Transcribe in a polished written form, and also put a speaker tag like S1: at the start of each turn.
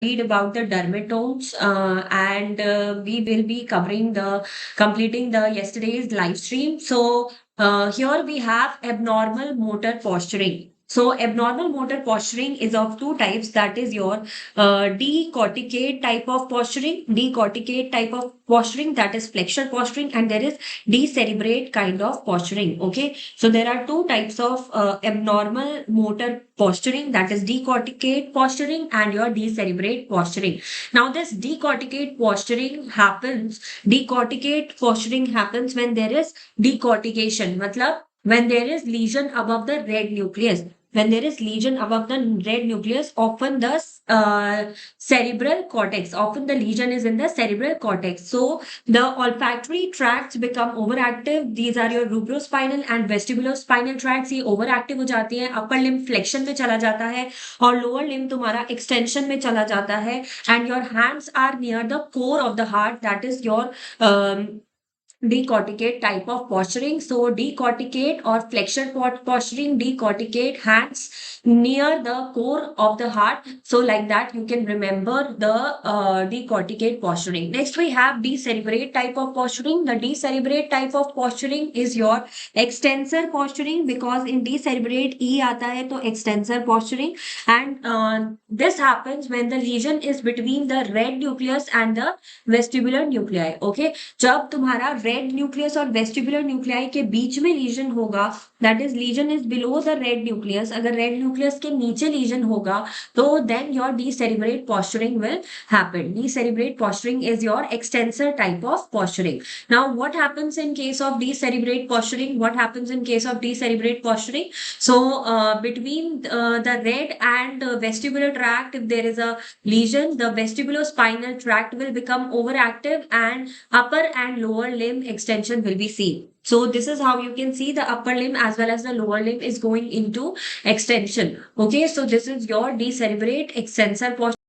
S1: read about the dermatomes, and we will be completing the yesterday's live stream. So here we have abnormal motor posturing. So abnormal motor posturing is of two types. That is your decorticate type of posturing, that is flexure posturing, and there is decerebrate kind of posturing. Okay, so there are two types of abnormal motor posturing, that is decorticate posturing and your decerebrate posturing. Now this decorticate posturing happens when there is decortication, matlab when there is lesion above the red nucleus. When there is lesion above the red nucleus, often the lesion is in the cerebral cortex. So the olfactory tracts become overactive. These are your rubrospinal and vestibulospinal tracts. ये overactive हो जाती हैं. Upper limb flexion में चला जाता है और lower limb तुम्हारा extension में चला जाता है. And your hands are near the core of the heart. That is your decorticate type of posturing. So decorticate or flexure posturing, decorticate hands near the core of the heart. So like that you can remember the decorticate posturing. Next we have decerebrate type of posturing. The decerebrate type of posturing is your extensor posturing, because in decerebrate E आता है तो extensor posturing, and this happens when the lesion is between the red nucleus and the vestibular nuclei. Okay, जब तुम्हारा red nucleus और vestibular nuclei के बीच में lesion होगा, that is lesion is below the red nucleus, अगर red nucleus के नीचे लीजन होगा तो then your decerebrate posturing will happen. Decerebrate posturing is your extensor type of posturing. Now what happens in case of decerebrate posturing? So between the red and vestibular tract, if there is a lesion, the vestibulospinal tract will become overactive and upper and lower limb extension will be seen. So this is how you can see the upper limb as well as the lower limb is going into extension. Okay, so this is your decerebrate extensor posture.